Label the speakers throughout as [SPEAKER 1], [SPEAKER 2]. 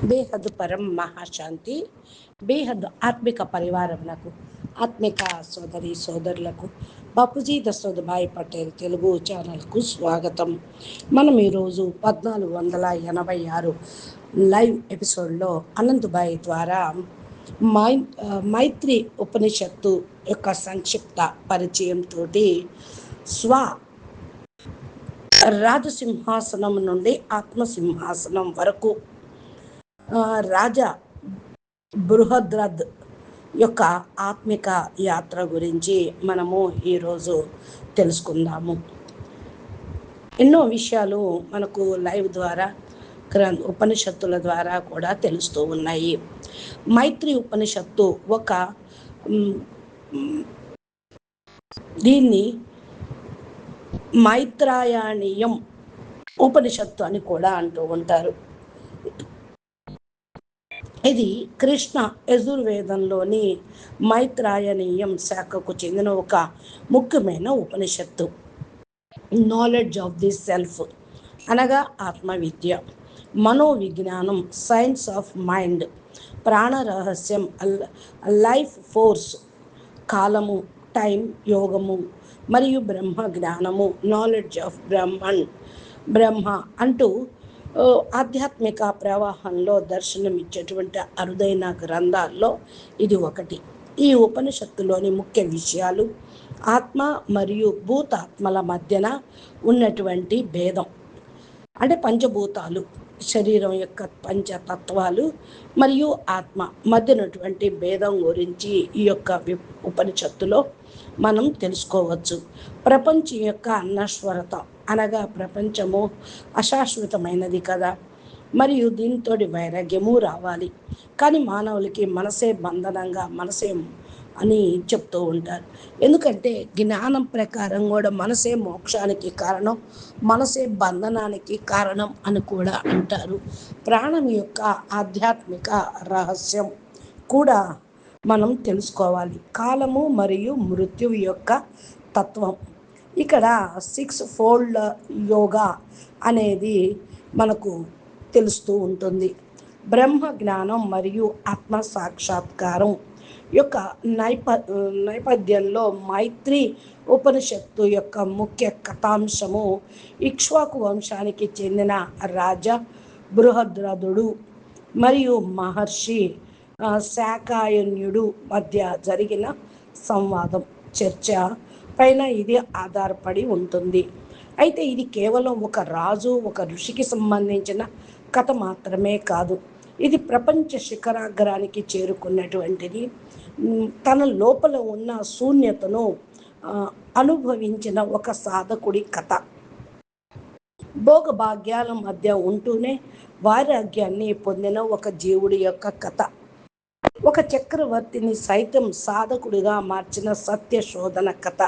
[SPEAKER 1] బేహద్ పరం మహాశాంతి. బేహద్ ఆత్మిక పరివారమునకు, ఆత్మిక సోదరి సోదరులకు బాపూజీ దశరథభాయ్ పటేల్ తెలుగు ఛానల్కు స్వాగతం. మనం ఈరోజు 1486 లైవ్ ఎపిసోడ్లో అనంతభాయ్ ద్వారా మైత్రి ఉపనిషత్తు యొక్క సంక్షిప్త పరిచయంతో రాజసింహాసనం నుండి ఆత్మసింహాసనం వరకు రాజా బృహద్రథ్ యొక్క ఆత్మిక యాత్ర గురించి మనము ఈరోజు తెలుసుకుందాము. ఎన్నో విషయాలు మనకు లైవ్ ద్వారా ఉపనిషత్తుల ద్వారా కూడా తెలుస్తూ ఉన్నాయి. మైత్రి ఉపనిషత్తు దీన్ని మైత్రాయణీయం ఉపనిషత్తు అని కూడా అంటూ ఉంటారు. ఇది కృష్ణ యజుర్వేదంలోని మైత్రాయణీయం శాఖకు చెందిన ఒక ముఖ్యమైన ఉపనిషత్తు. నాలెడ్జ్ ఆఫ్ ది సెల్ఫ్ అనగా ఆత్మవిద్య, మనోవిజ్ఞానం, సైన్స్ ఆఫ్ మైండ్, ప్రాణరహస్యం, లైఫ్ ఫోర్స్, కాలము, టైం, యోగము మరియు బ్రహ్మ జ్ఞానము, నాలెడ్జ్ ఆఫ్ బ్రహ్మ అంటూ ఆధ్యాత్మిక ప్రవాహంలో దర్శనమిచ్చేటువంటి అరుదైన గ్రంథాల్లో ఇది ఒకటి. ఈ ఉపనిషత్తులోని ముఖ్య విషయాలు ఆత్మ మరియు భూతాత్మల మధ్యన ఉన్నటువంటి భేదం, అంటే పంచభూతాలు, శరీరం యొక్క పంచతత్వాలు మరియు ఆత్మ మధ్యనటువంటి భేదం గురించి ఈ యొక్క ఉపనిషత్తులో మనం తెలుసుకోవచ్చు. ప్రపంచం యొక్క అనశ్వరత అనగా ప్రపంచము అశాశ్వతమైనది కదా, మరియు దీంతో వైరాగ్యము రావాలి. కానీ మానవులకి మనసే బంధనంగా, మనసే అని చెప్తూ ఉంటారు. ఎందుకంటే జ్ఞానం ప్రకారం కూడా మనసే మోక్షానికి కారణం, మనసే బంధనానికి కారణం అని కూడా అంటారు. ప్రాణం యొక్క ఆధ్యాత్మిక రహస్యం కూడా మనం తెలుసుకోవాలి. కాలము మరియు మృత్యువు యొక్క తత్వం. ఇక్కడ 6 ఫోల్డ్ యోగా అనేది మనకు తెలుస్తూ ఉంటుంది. బ్రహ్మ జ్ఞానం మరియు ఆత్మ సాక్షాత్కారం యొక్క నేపథ్యంలో మైత్రి ఉపనిషత్తు యొక్క ముఖ్య కథాంశము ఇక్ష్వాకు వంశానికి చెందిన రాజా బృహద్రథుడు మరియు మహర్షి శాకాయన్యుడు మధ్య జరిగిన సంవాదం, చర్చ పైన ఇది ఆధారపడి ఉంటుంది. అయితే ఇది కేవలం ఒక రాజు, ఒక ఋషికి సంబంధించిన కథ మాత్రమే కాదు. ఇది ప్రపంచ శిఖరాగ్రానికి చేరుకున్నటువంటిది. తన లోపల ఉన్న శూన్యతను అనుభవించిన ఒక సాధకుడి కథ. భోగభాగ్యాల మధ్య ఉంటూనే వైరాగ్యాన్ని పొందిన ఒక జీవుడి యొక్క కథ. ఒక చక్రవర్తిని సైతం సాధకుడిగా మార్చిన సత్య శోధన కథ.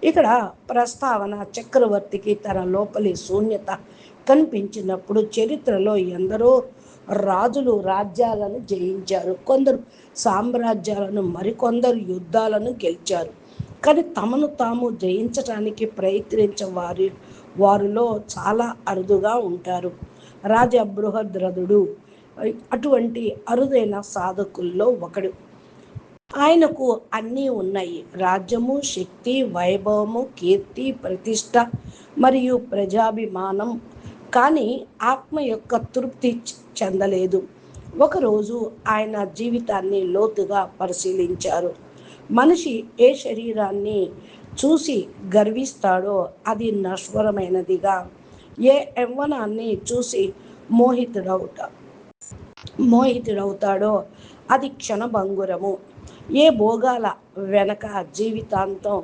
[SPEAKER 1] ఇక్కడ ప్రస్తావన చక్రవర్తికి తన లోపలి శూన్యత కనిపించినప్పుడు చరిత్రలో ఎందరో రాజులు రాజ్యాలను జయించారు, కొందరు సామ్రాజ్యాలను, మరికొందరు యుద్ధాలను గెలిచారు. కానీ తమను తాము జయించడానికి ప్రయత్నించే వారిలో చాలా అరుదుగా ఉంటారు. రాజా బృహద్రథుడు అటువంటి అరుదైన సాధకుల్లో ఒకడు. ఆయనకు అన్నీ ఉన్నాయి: రాజ్యము, శక్తి, వైభవము, కీర్తి, ప్రతిష్ట మరియు ప్రజాభిమానం. కానీ ఆత్మ యొక్క తృప్తి చెందలేదు. ఒకరోజు ఆయన జీవితాన్ని లోతుగా పరిశీలించారు. మనిషి ఏ శరీరాన్ని చూసి గర్విస్తాడో అది నశ్వరమైనదిగా, ఏ యవ్వనాన్ని చూసి మోహితుడవుతాడో అది క్షణభంగురము, ఏ భోగాల వెనక జీవితాంతం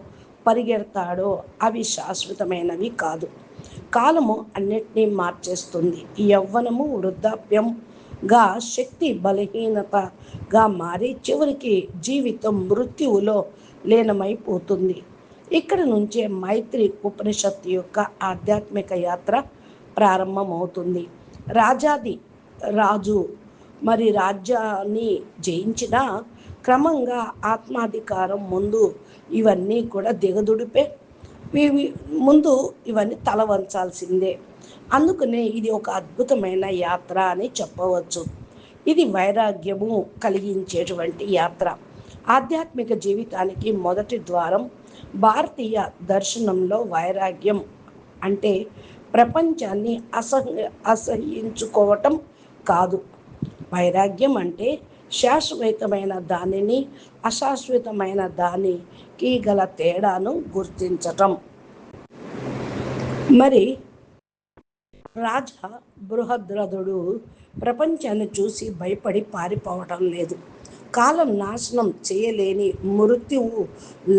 [SPEAKER 1] పరిగెడతాడో అవి శాశ్వతమైనవి కాదు. కాలము అన్నిటినీ మార్చేస్తుంది. యవ్వనము వృద్ధాప్యంగా, శక్తి బలహీనతగా మారి చివరికి జీవితం మృత్యువులో లీనమైపోతుంది. ఇక్కడ నుంచే మైత్రి ఉపనిషత్తు యొక్క ఆధ్యాత్మిక యాత్ర ప్రారంభమవుతుంది. రాజు మరి రాజ్యాన్ని జయించిన క్రమంగా ఆత్మాధికారం ముందు ఇవన్నీ కూడా దిగదుడిపే. ముందు ఇవన్నీ తల వంచాల్సిందే. అందుకనే ఇది ఒక అద్భుతమైన యాత్ర అని చెప్పవచ్చు. ఇది వైరాగ్యము కలిగించేటువంటి యాత్ర. ఆధ్యాత్మిక జీవితానికి మొదటి ద్వారం. భారతీయ దర్శనంలో వైరాగ్యం అంటే ప్రపంచాన్ని అసహ్యించుకోవటం కాదు. వైరాగ్యం అంటే శాశ్వతమైన దానిని అశాశ్వతమైన దానికి గల తేడాను గుర్తించటం. మరి రాజా బృహద్రథుడు ప్రపంచాన్ని చూసి భయపడి పారిపోవటం లేదు. కాలం నాశనం చేయలేని, మృత్యువు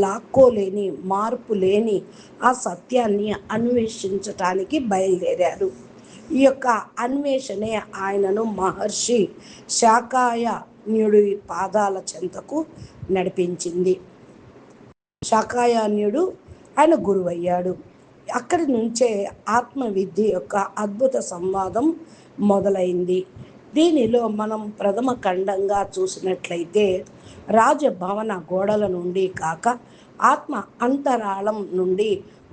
[SPEAKER 1] లాక్కోలేని, మార్పు లేని ఆ సత్యాన్ని అన్వేషించటానికి బయలుదేరారు. ఈ యొక్క అన్వేషణే ఆయనను మహర్షి శాకాయన్యుడి పాదాల చెంతకు నడిపించింది. శాకాయన్యుడు ఆయన గురువయ్యాడు. అక్కడి నుంచే ఆత్మవిద్య యొక్క అద్భుత సంవాదం మొదలైంది. దీనిలో మనం ప్రథమ ఖండంగా చూసినట్లయితే రాజభవన గోడల నుండి కాక ఆత్మ అంతరాళం నుండి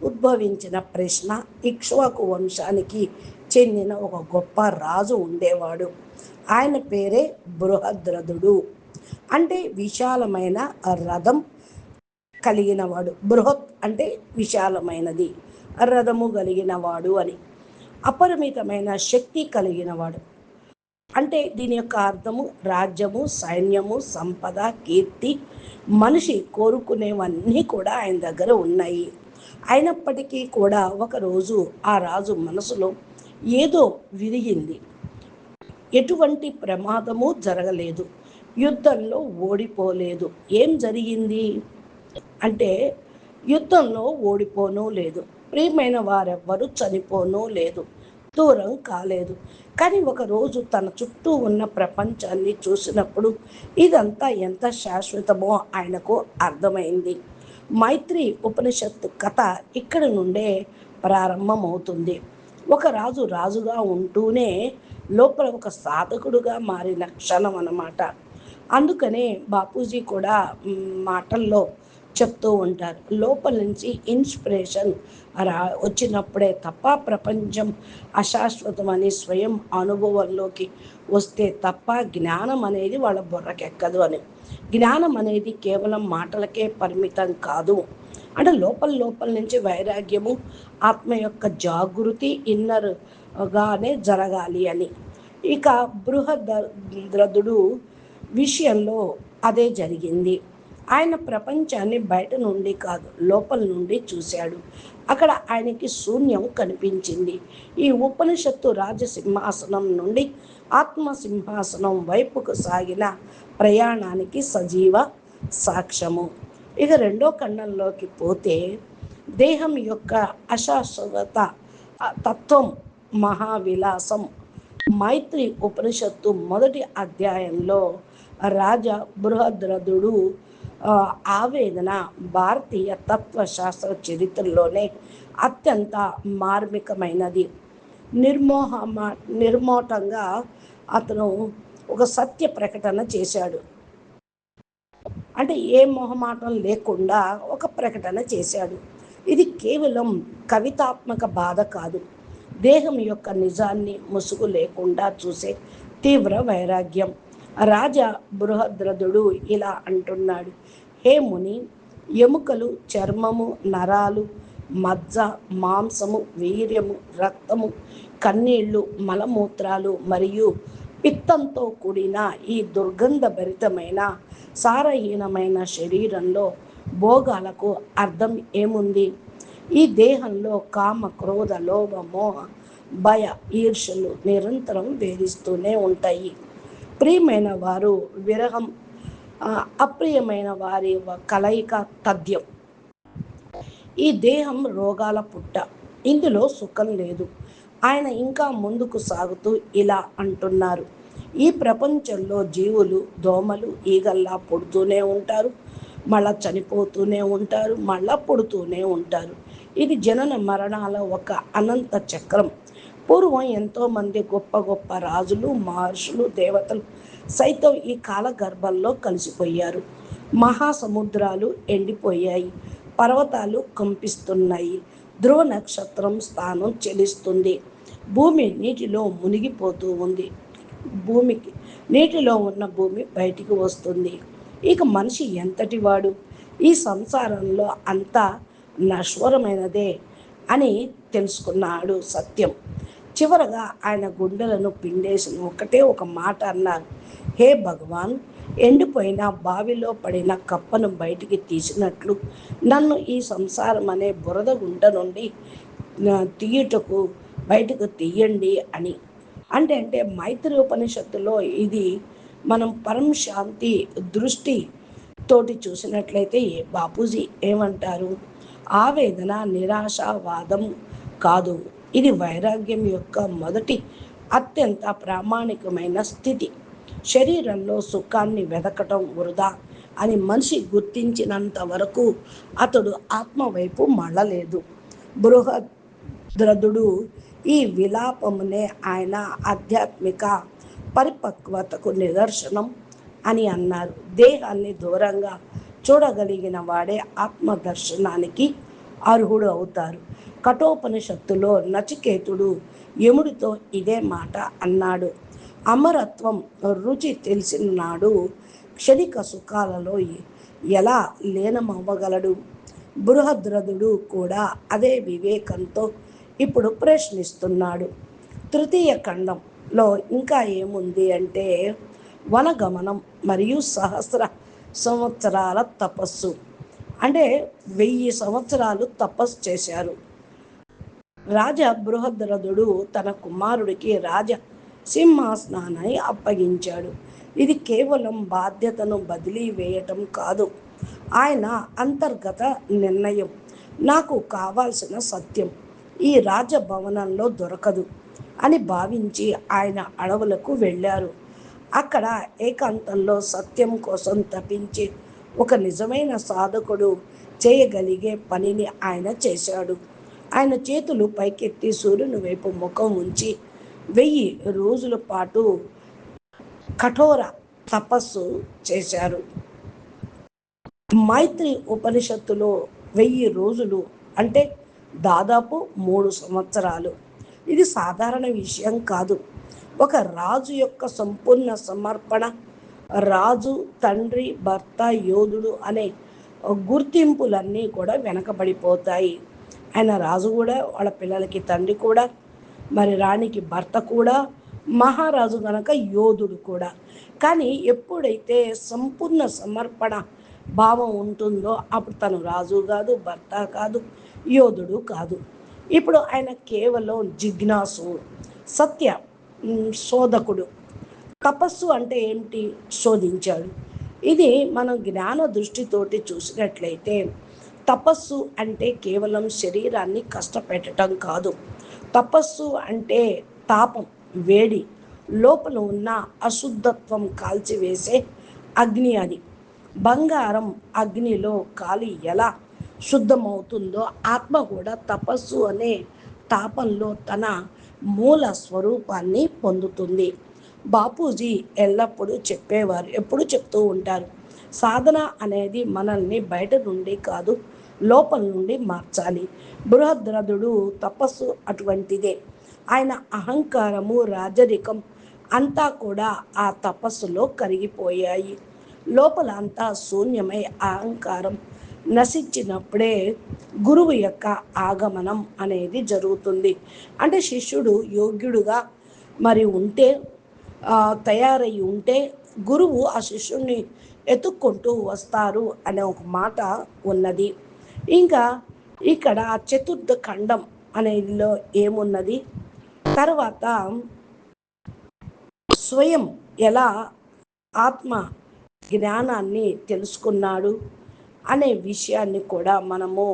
[SPEAKER 1] ఉద్భవించిన ప్రశ్న. ఇక్ష్వాకు వంశానికి చెందిన ఒక గొప్ప రాజు ఉండేవాడు. ఆయన పేరే బృహద్రథుడు. అంటే విశాలమైన రథం కలిగినవాడు. బృహత్ అంటే విశాలమైనది, రథము కలిగినవాడు అని. అపరిమితమైన శక్తి కలిగినవాడు అంటే దీని యొక్క అర్థము రాజ్యము, సైన్యము, సంపద, కీర్తి, మనిషి కోరుకునేవన్నీ కూడా ఆయన దగ్గర ఉన్నాయి. అయినప్పటికీ కూడా ఒకరోజు ఆ రాజు మనసులో ఏదో విరిగింది. ఎటువంటి ప్రమాదము జరగలేదు, యుద్ధంలో ఓడిపోలేదు. ఏం జరిగింది అంటే యుద్ధంలో ఓడిపోనూ లేదు, ప్రియమైన వారెవ్వరూ చనిపోనూ లేదు, దూరం కాలేదు. కానీ ఒకరోజు తన చుట్టూ ఉన్న ప్రపంచాన్ని చూసినప్పుడు ఇదంతా ఎంత శాశ్వతమో ఆయనకు అర్థమైంది. మైత్రి ఉపనిషత్తు కథ ఇక్కడి నుండే ప్రారంభమవుతుంది. ఒక రాజు రాజుగా ఉంటూనే లోపల ఒక సాధకుడుగా మారిన క్షణం అన్నమాట. అందుకనే బాపూజీ కూడా మాటల్లో చెప్తూ ఉంటారు, లోపల నుంచి ఇన్స్పిరేషన్ వచ్చినప్పుడే తప్ప ప్రపంచం అశాశ్వతమని స్వయం అనుభవంలోకి వస్తే తప్ప జ్ఞానం అనేది వాళ్ళ బుర్రకెక్కదు అని. జ్ఞానం అనేది కేవలం మాటలకే పరిమితం కాదు. అంటే లోపల నుంచి వైరాగ్యము, ఆత్మ యొక్క జాగృతి ఇన్నర్గానే జరగాలి అని. ఇక బృహద్రథుడు విషయంలో అదే జరిగింది. ఆయన ప్రపంచాన్ని బయట నుండి కాదు, లోపల నుండి చూశాడు. అక్కడ ఆయనకి శూన్యం కనిపించింది. ఈ ఉపనిషత్తు రాజసింహాసనం నుండి ఆత్మసింహాసనం వైపుకు సాగిన ప్రయాణానికి సజీవ సాక్ష్యము. ఇక రెండో ఖండంలోకి పోతే దేహం యొక్క అశాశ్వత తత్వం, మహావిలాసం. మైత్రి ఉపనిషత్తు మొదటి అధ్యాయంలో రాజా బృహద్రథుడు ఆవేదన భారతీయ తత్వశాస్త్ర చరిత్రలోనే అత్యంత మార్మికమైనది. నిర్మోటంగా అతను ఒక సత్య ప్రకటన చేశాడు. అంటే ఏ మొహమాటం లేకుండా ఒక ప్రకటన చేశాడు. ఇది కేవలం కవితాత్మక బాధ కాదు, దేహం యొక్క నిజాన్ని ముసుగు లేకుండా చూసే తీవ్ర వైరాగ్యం. రాజా బృహద్రథుడు ఇలా అంటున్నాడు, హే ముని, ఎముకలు, చర్మము, నరాలు, మజ్జ, మాంసము, వీర్యము, రక్తము, కన్నీళ్లు, మలమూత్రాలు మరియు పిత్తంతో కూడిన ఈ దుర్గంధభరితమైన సారహీనమైన శరీరంలో భోగాలకు అర్థం ఏముంది? ఈ దేహంలో కామ, క్రోధ, లోభ, మోహ, భయ, ఈర్ష్యలు నిరంతరం వేధిస్తూనే ఉంటాయి. ప్రియమైన వారు విరహం, అప్రియమైన వారి కలయిక తథ్యం. ఈ దేహం రోగాల పుట్ట, ఇందులో సుఖం లేదు. ఆయన ఇంకా ముందుకు సాగుతూ ఇలా అంటున్నారు, ఈ ప్రపంచంలో జీవులు దోమలు ఈగల్లా పుడుతూనే ఉంటారు, మళ్ళా చనిపోతూనే ఉంటారు, మళ్ళా పుడుతూనే ఉంటారు. ఇది జనన మరణాల ఒక అనంత చక్రం. పూర్వం ఎంతోమంది గొప్ప గొప్ప రాజులు, మహర్షులు, దేవతలు సైతం ఈ కాలగర్భంలో కలిసిపోయారు. మహాసముద్రాలు ఎండిపోయాయి, పర్వతాలు కంపిస్తున్నాయి, ధ్రువ నక్షత్రం స్థానం చెలిస్తుంది. భూమి నీటిలో మునిగిపోతూ ఉంది. భూమికి నీటిలో ఉన్న భూమి బయటికి వస్తుంది. ఇక మనిషి ఎంతటి వాడు? ఈ సంసారంలో అంతా నశ్వరమైనదే అని తెలుసుకున్నాడు సత్యం. చివరగా ఆయన గుండెలను పిండేసిన ఒకటే ఒక మాట అన్నారు. హే భగవాన్, ఎండిపోయిన బావిలో పడిన కప్పను బయటికి తీసినట్లు నన్ను ఈ సంసారం అనే బురద గుంట నుండి తీయుటకు బయటకు తీయండి అని. అంటే మైత్రి ఉపనిషత్తులో ఇది మనం పరం శాంతి దృష్టి తోటి చూసినట్లయితే బాపూజీ ఏమంటారు? ఆవేదన నిరాశావాదం కాదు, ఇది వైరాగ్యం యొక్క మొదటి అత్యంత ప్రామాణికమైన స్థితి. శరీరంలో సుఖాన్ని వెదకటం వృధా అని మనిషి గుర్తించినంత వరకు అతడు ఆత్మ వైపు మళ్ళలేదు. బృహద్రథుడు ఈ విలాపమునే ఆయన ఆధ్యాత్మిక పరిపక్వతకు నిదర్శనం అని అన్నారు. దేహాన్ని దూరంగా చూడగలిగిన వాడే ఆత్మ దర్శనానికి అర్హుడు అవుతారు. కఠోపనిషత్తులో నచికేతుడు యముడితో ఇదే మాట అన్నాడు. అమరత్వం రుచి తెలిసిన నాడు క్షణిక సుఖాలలో ఎలా లీనమవ్వగలడు? బృహద్రథుడు కూడా అదే వివేకంతో ఇప్పుడు ప్రశ్నిస్తున్నాడు. తృతీయ ఖండంలో ఇంకా ఏముంది అంటే వనగమనం మరియు సహస్ర సంవత్సరాల తపస్సు. అంటే 1000 సంవత్సరాలు తపస్సు చేశారు. రాజ బృహద్రథుడు తన కుమారుడికి రాజ సింహాసనాన్ని అప్పగించాడు. ఇది కేవలం బాధ్యతను బదిలీ వేయటం కాదు, ఆయన అంతర్గత నిర్ణయం. నాకు కావాల్సిన సత్యం ఈ రాజభవనంలో దొరకదు అని భావించి ఆయన అడవులకు వెళ్ళారు. అక్కడ ఏకాంతంలో సత్యం కోసం తపించి ఒక నిజమైన సాధకుడు చేయగలిగే పనిని ఆయన చేశాడు. ఆయన చేతులు పైకెత్తి సూర్యుని వైపు ముఖం ఉంచి 1000 రోజుల పాటు కఠోర తపస్సు చేశారు. మైత్రి ఉపనిషత్తులో 1000 రోజులు అంటే దాదాపు 3 సంవత్సరాలు. ఇది సాధారణ విషయం కాదు. ఒక రాజు యొక్క సంపూర్ణ సమర్పణ, రాజు, తండ్రి, భర్త, యోధుడు అనే గుర్తింపులన్నీ కూడా వెనకబడిపోతాయి. ఆయన రాజు కూడా, వాళ్ళ పిల్లలకి తండ్రి కూడా, మరి రాణికి భర్త కూడా, మహారాజు గనక యోధుడు కూడా. కానీ ఎప్పుడైతే సంపూర్ణ సమర్పణ భావం ఉంటుందో అప్పుడు తను రాజు కాదు, భర్త కాదు, యోధుడు కాదు. ఇప్పుడు ఆయన కేవలం జిజ్ఞాసు, సత్య శోధకుడు. తపస్సు అంటే ఏమిటి? శోధించాడు. ఇది మనం జ్ఞాన దృష్టితోటి చూసినట్లయితే తపస్సు అంటే కేవలం శరీరాన్ని కష్టపెట్టడం కాదు. తపస్సు అంటే తాపం, వేడి, లోపల ఉన్న అశుద్ధత్వం కాల్చివేసే అగ్ని. అది బంగారం అగ్నిలో కాలి ఎలా శుద్ధమవుతుందో ఆత్మ కూడా తపస్సు అనే తాపంలో తన మూల స్వరూపాన్ని పొందుతుంది. బాపూజీ ఎల్లప్పుడూ చెప్పేవారు, ఎప్పుడు చెప్తూ ఉంటారు, సాధన అనేది మనల్ని బయట నుండి కాదు, లోపల నుండి మార్చాలి. బృహద్రథుడు తపస్సు అటువంటిదే. ఆయన అహంకారము, రాజరికం అంతా కూడా ఆ తపస్సులో కరిగిపోయాయి. లోపల అంతా శూన్యమై అహంకారం నశించినప్పుడే గురువు యొక్క ఆగమనం అనేది జరుగుతుంది. అంటే శిష్యుడు యోగ్యుడుగా మరి ఉంటే, తయారై ఉంటే గురువు ఆ శిష్యుడిని ఎత్తుక్కుంటూ వస్తారు అనే ఒక మాట ఉన్నది. ఇంకా ఇక్కడ చతుర్థ ఖండం అనేదిలో ఏమున్నది, తర్వాత స్వయం ఎలా ఆత్మ జ్ఞానాన్ని తెలుసుకున్నాడు అనే విషయాన్ని కూడా మనము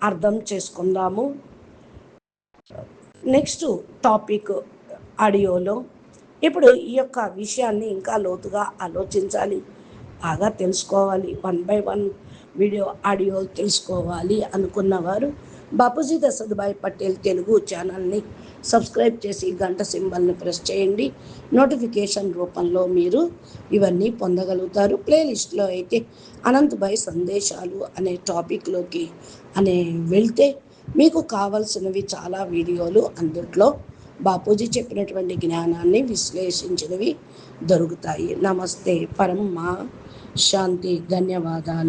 [SPEAKER 1] అర్థం చేసుకుందాము నెక్స్ట్ టాపిక్ ఆడియోలో. ఇప్పుడు ఈ యొక్క విషయాన్ని ఇంకా లోతుగా ఆలోచించాలి, బాగా తెలుసుకోవాలి, 1 by 1 వీడియో ఆడియో తెలుసుకోవాలి అనుకున్నవారు బాపూజీ దశరథభాయ్ పటేల్ తెలుగు ఛానల్ని సబ్స్క్రైబ్ చేసి గంట సింబల్ని ప్రెస్ చేయండి. నోటిఫికేషన్ రూపంలో మీరు ఇవన్నీ పొందగలుగుతారు. ప్లేలిస్ట్లో అయితే అనంతభాయ్ సందేశాలు అనే టాపిక్లోకి వెళ్తే మీకు కావాల్సినవి చాలా వీడియోలు అందుట్లో బాపూజీ చెప్పినటువంటి జ్ఞానాన్ని విశ్లేషించినవి దొరుకుతాయి. నమస్తే. పరం మా శాంతి. ధన్యవాదాలు.